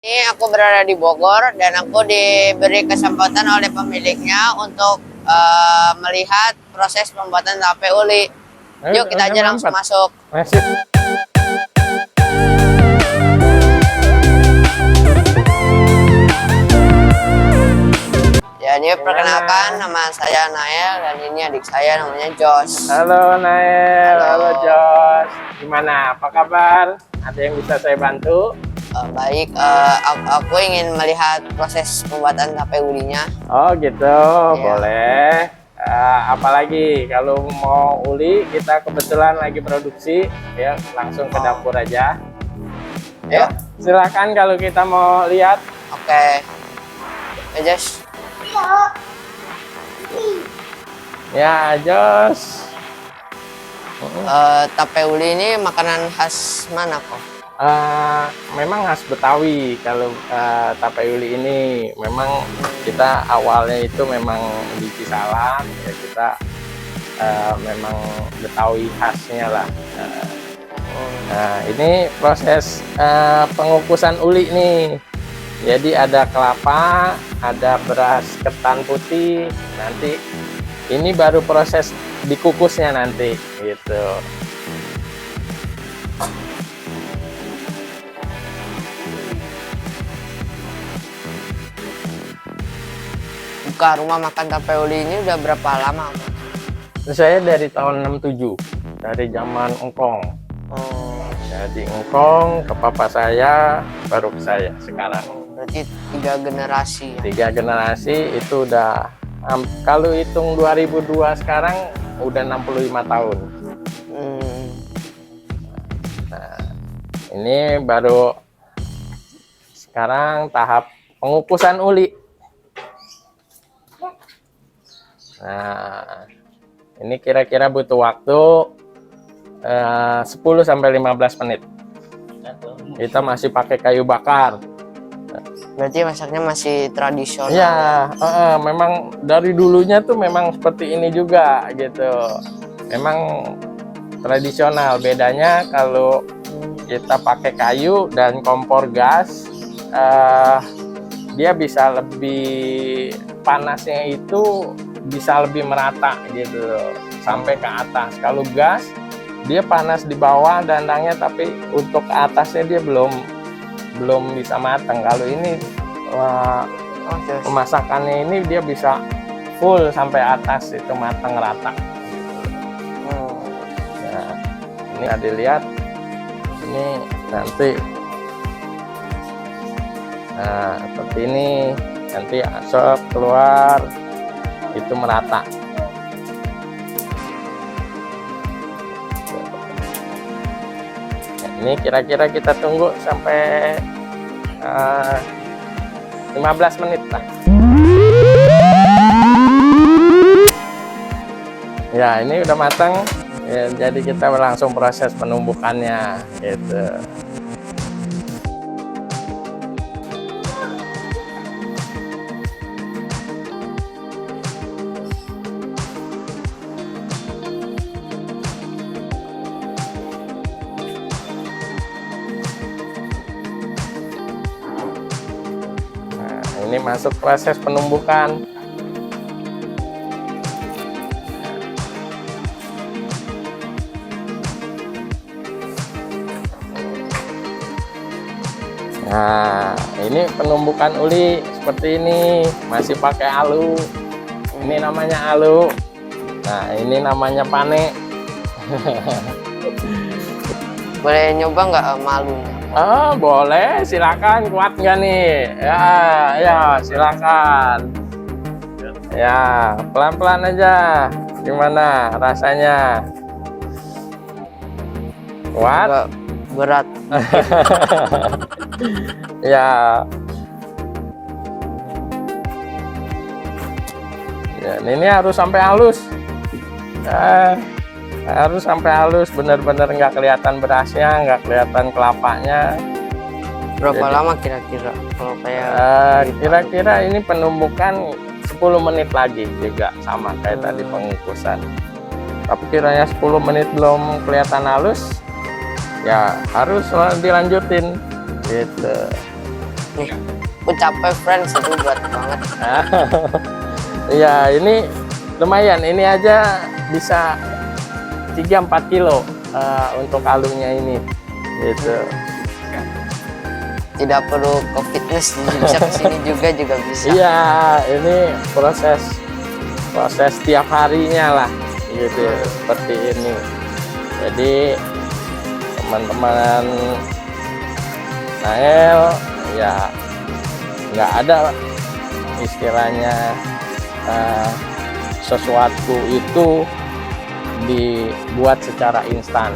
Ini aku berada di Bogor dan aku diberi kesempatan oleh pemiliknya untuk melihat proses pembuatan tape uli. Yuk kita aja langsung masuk. Masuk. Jadi perkenalkan, nama saya Nael dan ini adik saya namanya Jos. Halo Nael, halo Jos. Gimana? Apa kabar? Ada yang bisa saya bantu? Baik, aku ingin melihat proses pembuatan tape ulinya. Oh gitu, boleh. Apalagi kalau mau uli, kita kebetulan lagi produksi, ya langsung ke dapur aja. Ya, silakan kalau kita mau lihat. Oke, ya Jos. Ya Jos. Tape uli ini makanan khas mana kok? Memang khas Betawi. Kalau tape uli ini memang kita awalnya itu memang di Cisalam, ya kita memang Betawi khasnya lah. Nah ini proses pengukusan uli nih. Jadi ada kelapa, ada beras ketan putih, nanti ini baru proses dikukusnya nanti gitu. Buka rumah makan tape uli ini udah berapa lama? Saya dari tahun 67, dari zaman engkong. Jadi engkong ke papa saya, baru ke saya sekarang. Berarti 3 generasi ya? 3 generasi itu udah, kalau hitung 2002 sekarang udah 65 tahun. Nah, ini baru sekarang tahap pengukusan uli. Nah, ini kira-kira butuh waktu 10-15 menit. Kita masih pakai kayu bakar. Berarti masaknya masih tradisional. Ya, memang dari dulunya tuh memang seperti ini juga gitu. Memang tradisional. Bedanya kalau kita pakai kayu dan kompor gas, dia bisa lebih, panasnya itu bisa lebih merata gitu sampai ke atas. Kalau gas dia panas di bawah dandangnya, tapi untuk ke atasnya dia belum bisa matang. Kalau ini pemasakannya ini dia bisa full sampai atas itu matang rata. Nah, ini dilihat ini nanti, nah seperti ini nanti asap keluar itu merata. Ini kira-kira kita tunggu sampai 15 menit lah. Ya ini udah matang ya, jadi kita langsung proses penumbukannya gitu. Ini masuk proses penumbukan. Nah, ini penumbukan uli seperti ini, masih pakai alu. Ini namanya alu. Nah, ini namanya pane. Boleh nyoba nggak malunya? Boleh, silakan. Kuat nggak nih? Ya, silakan. Ya, pelan-pelan aja. Gimana rasanya? Kuat? Agak berat. Ya. Ya, ini harus sampai halus. Harus sampai halus, bener-bener nggak kelihatan berasnya, nggak kelihatan kelapanya. Berapa lama kira-kira kalau kayak kira-kira ini penumbukan 10 menit lagi juga sama kayak tadi pengukusan. Tapi kiranya 10 menit belum kelihatan halus, ya harus dilanjutin gitu. Nih, aku capek friends, itu berat banget. Ya ini lumayan, ini aja bisa 3-4 kilo untuk alunya ini gitu. Tidak perlu ke fitness, bisa ke sini juga bisa. Iya, ini proses tiap harinya lah gitu, seperti ini. Jadi teman-teman Nael ya nggak ada istilahnya sesuatu itu dibuat secara instan,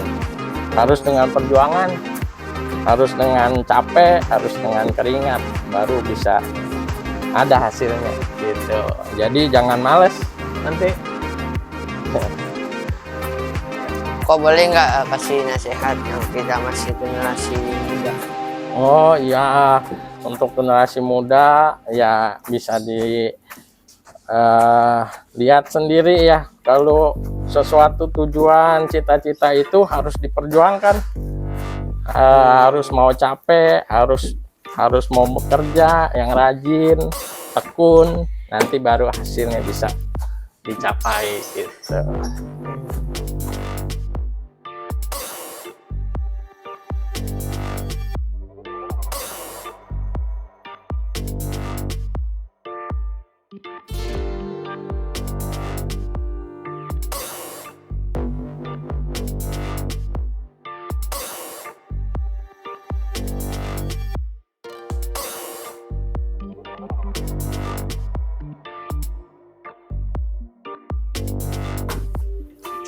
harus dengan perjuangan, harus dengan capek, harus dengan keringat, baru bisa ada hasilnya gitu. Jadi jangan males nanti. Kok boleh nggak kasih nasihat yang kita masih generasi muda? Oh iya, untuk generasi muda ya bisa lihat sendiri ya, kalau sesuatu tujuan cita-cita itu harus diperjuangkan, harus mau capek, harus mau bekerja yang rajin, tekun, nanti baru hasilnya bisa dicapai gitu.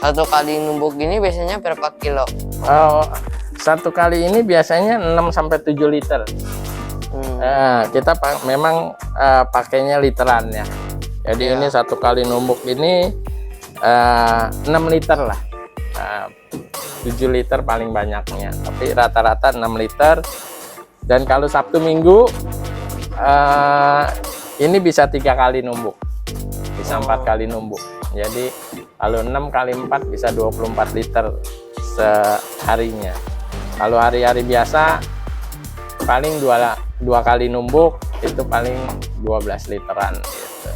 Satu kali numbuk gini biasanya berapa kilo? Oh, satu kali ini biasanya 6-7 liter. Nah, kita memang pakainya literan ya. Jadi ini satu kali numbuk ini 6 liter lah. 7 liter paling banyaknya, tapi rata-rata 6 liter. Dan kalau Sabtu Minggu ini bisa 3 kali numbuk, bisa 4 kali numbuk. Jadi kalau 6 kali 4 bisa 24 liter seharinya. Kalau hari-hari biasa paling dua kali numbuk itu paling 12 literan gitu.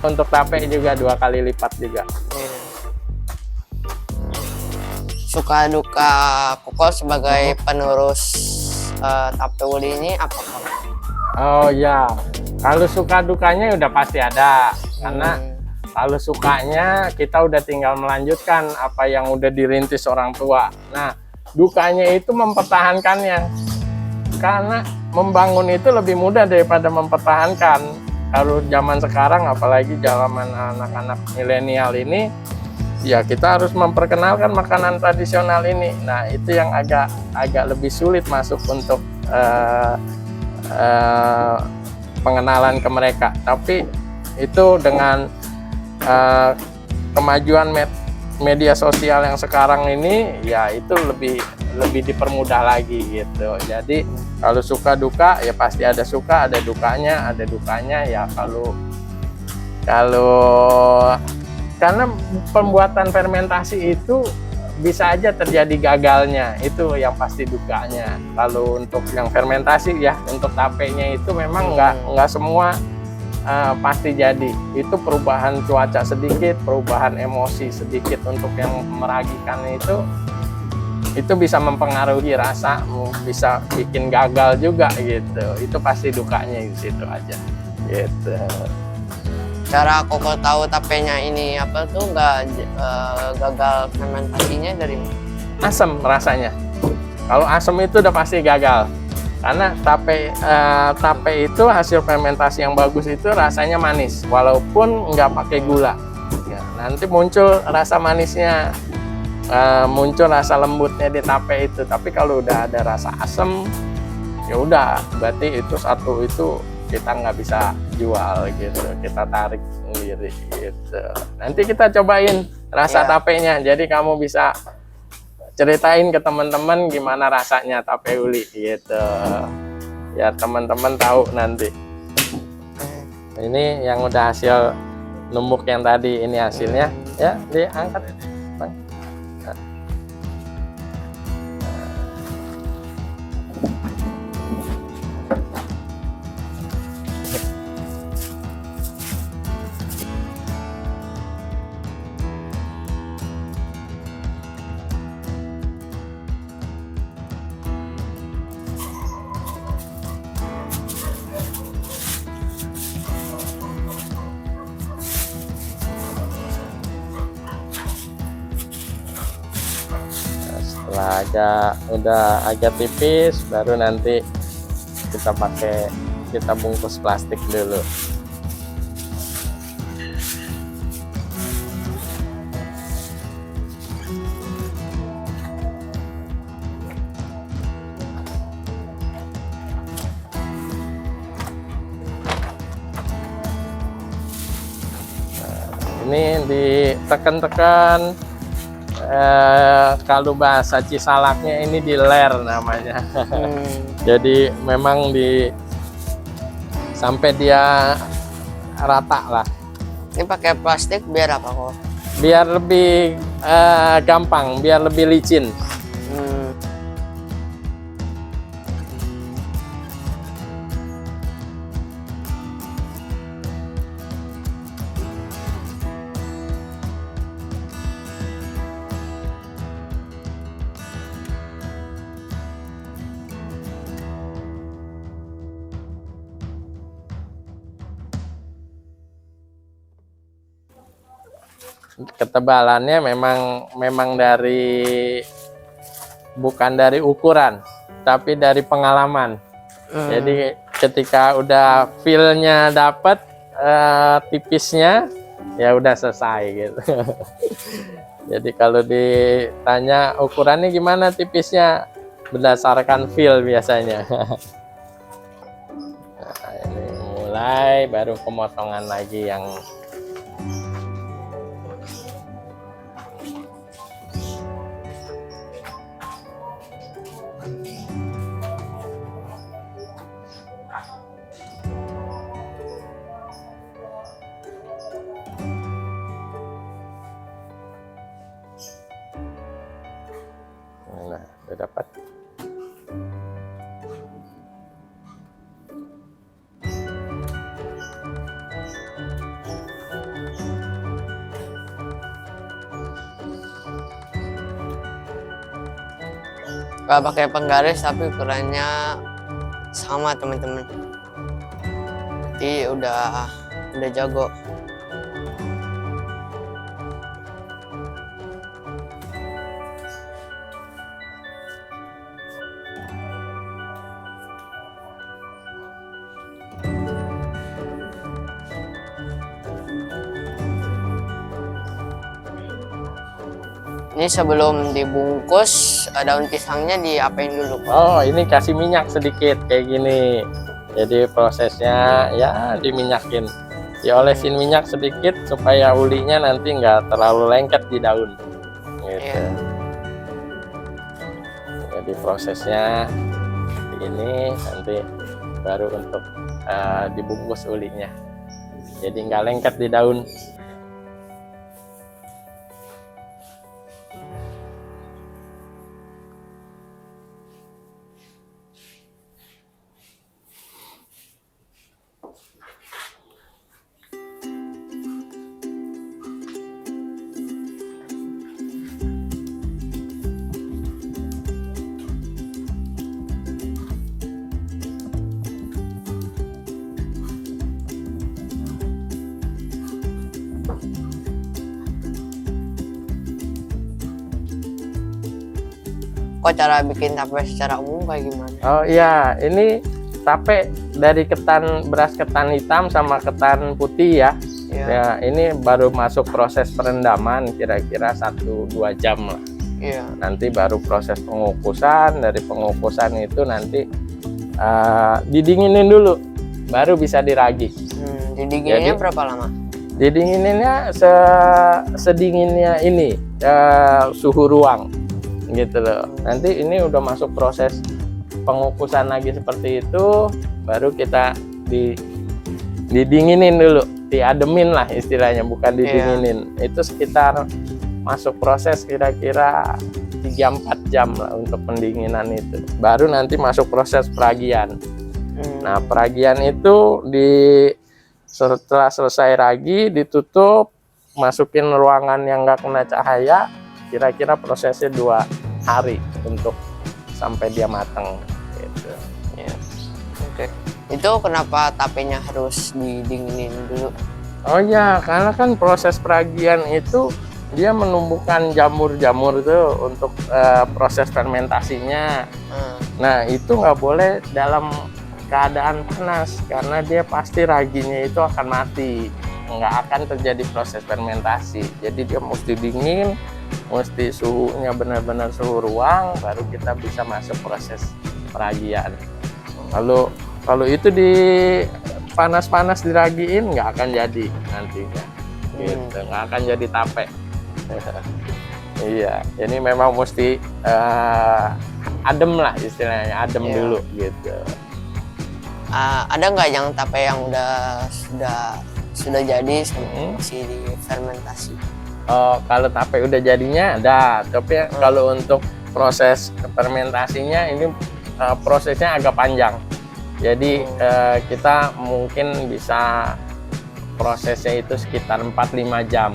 Untuk tape juga 2 kali lipat juga. Suka duka Koko sebagai penerus tape uli ini apa? Oh ya, kalau suka dukanya udah pasti ada, karena kalau sukanya kita udah tinggal melanjutkan apa yang udah dirintis orang tua. Nah, dukanya itu mempertahankannya, karena membangun itu lebih mudah daripada mempertahankan. Kalau zaman sekarang, apalagi zaman anak-anak milenial ini, ya kita harus memperkenalkan makanan tradisional ini. Nah, itu yang agak lebih sulit masuk untuk pengenalan ke mereka. Tapi itu dengan kemajuan media sosial yang sekarang ini, ya itu lebih dipermudah lagi gitu. Jadi kalau suka duka ya pasti ada suka, ada dukanya ya. Kalau karena pembuatan fermentasi itu bisa aja terjadi gagalnya, itu yang pasti dukanya. Kalau untuk yang fermentasi ya, untuk tapenya itu memang nggak semua pasti jadi. Itu perubahan cuaca sedikit, perubahan emosi sedikit untuk yang meragikan itu bisa mempengaruhi rasa, bisa bikin gagal juga gitu. Itu pasti dukanya di situ aja gitu. Cara Koko tahu tapenya ini apa tuh nggak gagal fermentasinya dari mana? Asam rasanya. Kalau asam itu udah pasti gagal. Karena tape itu hasil fermentasi yang bagus itu rasanya manis, walaupun nggak pakai gula. Ya, nanti muncul rasa manisnya, muncul rasa lembutnya di tape itu. Tapi kalau udah ada rasa asam, ya udah, berarti itu satu itu kita nggak bisa jual gitu, kita tarik sendiri gitu. Nanti kita cobain rasa tapenya, jadi kamu bisa ceritain ke teman-teman gimana rasanya tape uli gitu, ya teman-teman tahu nanti. Ini yang udah hasil numbuk yang tadi, ini hasilnya ya, diangkat Bang. Setelah udah agak tipis, baru nanti kita bungkus plastik dulu. Ini ditekan-tekan, kalau bahasa Cisalaknya ini diler namanya. Jadi memang sampai dia rata lah. Ini pakai plastik biar apa kok? Biar lebih gampang, biar lebih licin. Ketebalannya memang bukan dari ukuran, tapi dari pengalaman. Jadi ketika udah feel-nya dapet, tipisnya, ya udah selesai gitu. Jadi kalau ditanya ukurannya gimana tipisnya, berdasarkan feel biasanya. Nah, ini mulai baru pemotongan lagi yang nah, udah dapat. Gak pakai penggaris tapi ukurannya sama teman-teman. Jadi udah jago. Ini sebelum dibungkus daun pisangnya diapain dulu? Oh, ini kasih minyak sedikit kayak gini. Jadi prosesnya ya diminyakin, diolesin minyak sedikit supaya ulinya nanti nggak terlalu lengket di daun. Gitu. Iya. Jadi prosesnya ini nanti baru untuk dibungkus ulinya. Jadi nggak lengket di daun. Kok cara bikin tape secara umum kayak gimana? Oh iya, ini tape dari beras ketan hitam sama ketan putih ya. Iya. Ya, ini baru masuk proses perendaman kira-kira 1-2 jam lah. Iya. Nanti baru proses pengukusan. Dari pengukusan itu nanti didinginin dulu, baru bisa diragi. Didinginnya berapa lama? Didingininnya sedinginnya ini suhu ruang gitu loh. Nanti ini udah masuk proses pengukusan lagi seperti itu, baru kita didinginin dulu, diademin lah istilahnya, bukan didinginin. Itu sekitar masuk proses kira-kira 3-4 jam lah untuk pendinginan itu. Baru nanti masuk proses peragian. Nah, peragian itu setelah selesai ragi ditutup, masukin ruangan yang nggak kena cahaya, kira-kira prosesnya 2 hari untuk sampai dia matang gitu. Ya. Oke. Itu kenapa tapenya harus didinginin dulu? Oh ya, karena kan proses peragian itu dia menumbuhkan jamur-jamur tuh untuk proses fermentasinya. Nah, itu nggak boleh dalam keadaan panas karena dia pasti raginya itu akan mati, nggak akan terjadi proses fermentasi. Jadi dia mesti dingin, mesti suhunya benar-benar suhu ruang, baru kita bisa masuk proses peragian. Kalau itu di panas-panas diragiin nggak akan jadi nantinya, gitu, nggak akan jadi tape. Iya, jadi memang mesti adem lah istilahnya, adem dulu gitu. Ada nggak yang tape yang sudah jadi masih di fermentasi? Kalau tape udah jadinya ada, tapi kalau untuk proses fermentasinya ini prosesnya agak panjang. Jadi kita mungkin bisa prosesnya itu sekitar 4-5 jam.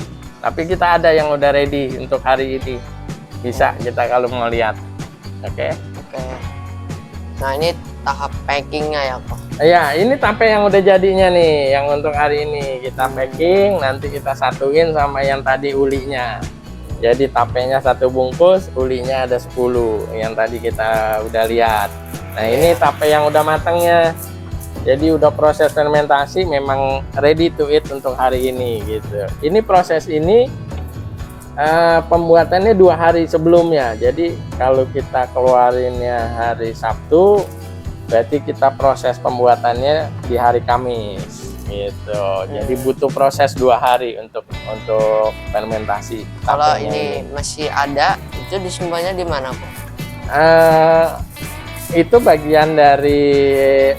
Tapi kita ada yang udah ready untuk hari ini. Bisa kita kalau mau lihat. Oke. Nah, ini tahap packingnya ya, Pak? Iya, ini tape yang udah jadinya nih, yang untuk hari ini kita packing, nanti kita satuin sama yang tadi ulinya. Jadi tapenya 1 bungkus, ulinya ada 10 yang tadi kita udah lihat. Nah, ini tape yang udah matangnya. Jadi udah proses fermentasi, memang ready to eat untuk hari ini gitu. Ini proses ini pembuatannya 2 hari sebelumnya. Jadi kalau kita keluarinnya hari Sabtu, berarti kita proses pembuatannya di hari Kamis gitu. Jadi butuh proses 2 hari untuk fermentasi. Kalau ini masih ada, itu disimpannya di mana, Pak? Itu bagian dari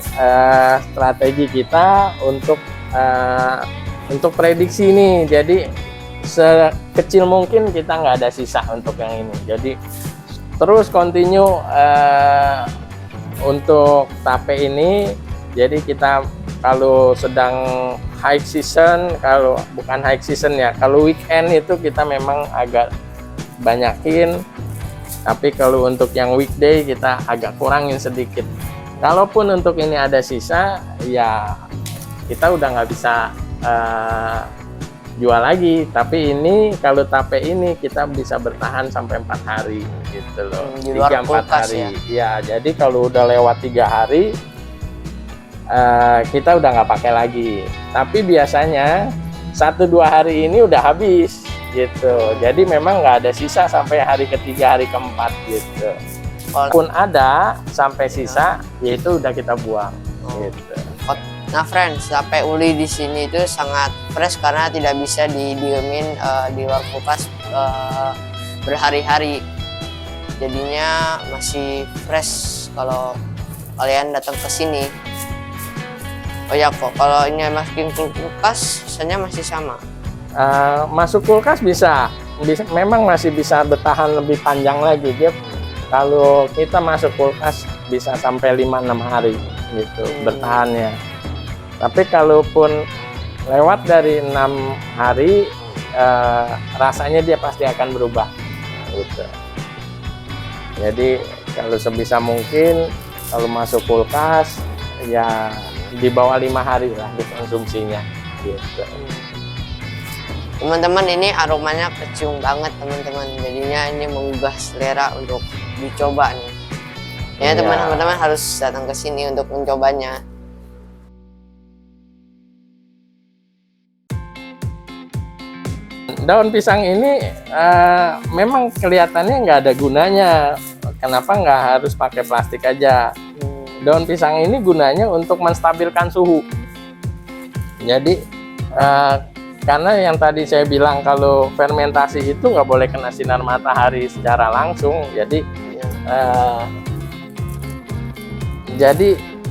strategi kita untuk prediksi ini. Jadi sekecil mungkin kita nggak ada sisa untuk yang ini. Jadi terus continue untuk tape ini. Jadi kita kalau sedang high season, kalau bukan high season ya, kalau weekend itu kita memang agak banyakin. Tapi kalau untuk yang weekday kita agak kurangin sedikit. Kalaupun untuk ini ada sisa, ya kita udah nggak bisa jual lagi. Tapi ini kalau tape ini kita bisa bertahan sampai 4 hari gitu loh. Di luar 3-4 kulkas hari. Ya? Ya, jadi kalau udah lewat 3 hari kita udah nggak pakai lagi. Tapi biasanya 1-2 hari ini udah habis. Gitu. Jadi memang nggak ada sisa sampai hari ketiga, hari keempat gitu. Pun ada sampai sisa, yaitu udah kita buang. Gitu. Nah, friends, tape uli di sini itu sangat fresh karena tidak bisa didiemin di luar kulkas berhari-hari. Jadinya masih fresh kalau kalian datang ke sini. Oh ya kok, kalau ini masukin kulkas, rasanya masih sama. Masuk kulkas bisa, memang masih bisa bertahan lebih panjang lagi. Dia kalau kita masuk kulkas bisa sampai 5-6 hari gitu bertahannya. Tapi kalaupun lewat dari 6 hari, rasanya dia pasti akan berubah gitu. Jadi kalau sebisa mungkin kalau masuk kulkas ya di bawah 5 hari lah dikonsumsinya gitu. Teman-teman, ini aromanya kecium banget teman-teman, jadinya ini menggugah selera untuk dicoba nih. Ya teman-teman harus datang ke sini untuk mencobanya. Daun pisang ini memang kelihatannya nggak ada gunanya. Kenapa nggak harus pakai plastik aja? Daun pisang ini gunanya untuk menstabilkan suhu. Jadi karena yang tadi saya bilang kalau fermentasi itu nggak boleh kena sinar matahari secara langsung, jadi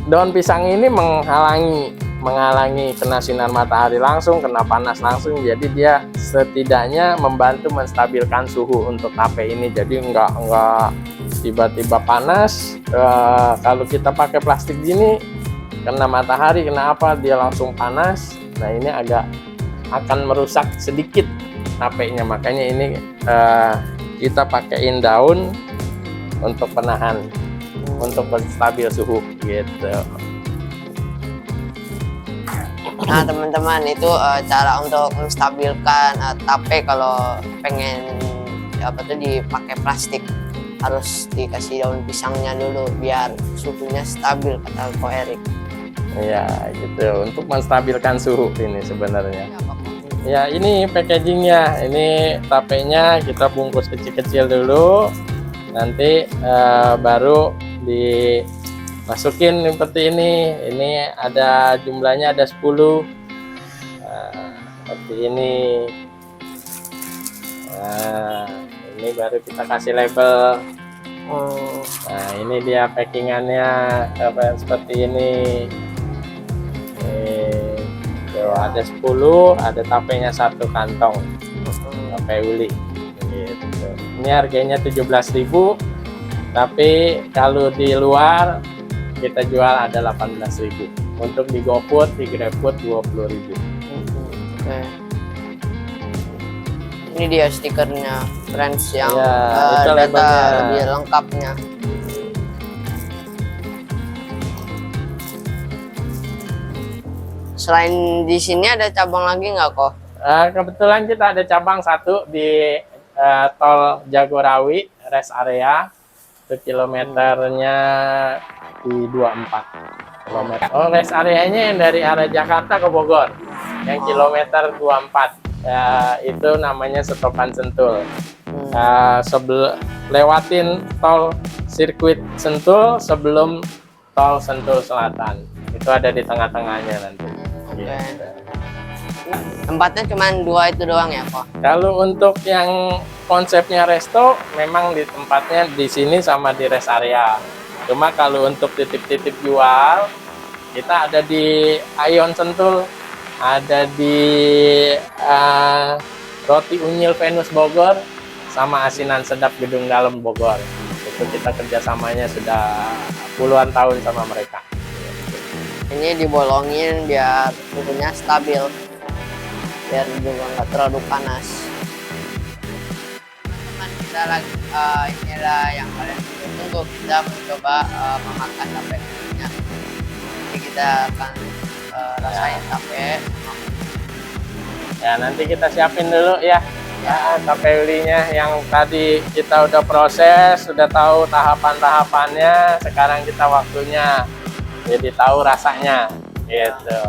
daun pisang ini menghalangi kena sinar matahari langsung, kena panas langsung. Jadi dia setidaknya membantu menstabilkan suhu untuk tape ini. Jadi nggak tiba-tiba panas. Kalau kita pakai plastik gini, kena matahari, kena apa dia langsung panas. Nah ini akan merusak sedikit tapenya, makanya ini kita pakaiin daun untuk penahan, untuk stabil suhu gitu. Nah teman-teman, itu cara untuk menstabilkan tape kalau pengen apa tuh dipakai plastik. Harus dikasih daun pisangnya dulu biar suhunya stabil, kata Ko Erik. Iya, gitu. Untuk menstabilkan suhu ini sebenarnya. Ini apa, Ko? Ya, ini packagingnya. Ini tapenya kita bungkus kecil-kecil dulu. Nanti baru dimasukin seperti ini. Ini ada jumlahnya ada 10. Seperti ini. Nah, ini baru kita kasih label. Nah, ini dia packingannya seperti ini. Tuh, ada 10, ada tapenya 1 kantong. Tape uli. Gitu. Ini harganya 17.000. Tapi kalau di luar kita jual ada 18.000. Untuk di GoFood, di GrabFood 20.000. Oke. Ini dia stikernya, friends, yang Ya, itu data labelnya. lebih lengkapnya. Selain di sini ada cabang lagi nggak, Ko? Kebetulan kita ada cabang 1 di tol Jagorawi rest area. Itu kilometernya di 24 kilometer. Oh, rest areanya yang dari arah Jakarta ke Bogor, yang kilometer 24. Itu namanya Setopan Sentul. Lewatin tol sirkuit Sentul sebelum tol Sentul Selatan. Itu ada di tengah-tengahnya nanti. Oke. Tempatnya cuma 2 itu doang ya, Ko? Kalau untuk yang konsepnya resto, memang di tempatnya di sini sama di rest area. Cuma kalau untuk titip-titip jual, kita ada di Aeon Sentul, ada di Roti Unyil Venus Bogor, sama Asinan Sedap Gedung Dalem Bogor. Itu kita kerjasamanya sudah puluhan tahun sama mereka. Ini dibolongin biar suhunya stabil, biar juga nggak terlalu panas. Teman kita lagi inilah yang kalian tunggu, kita mencoba memakan tape ulinya. Jadi kita akan rasain tape. Ya, nanti kita siapin dulu ya. Tape ulinya yang tadi kita udah proses, sudah tahu tahapan-tahapannya. Sekarang kita waktunya jadi tahu rasanya gitu.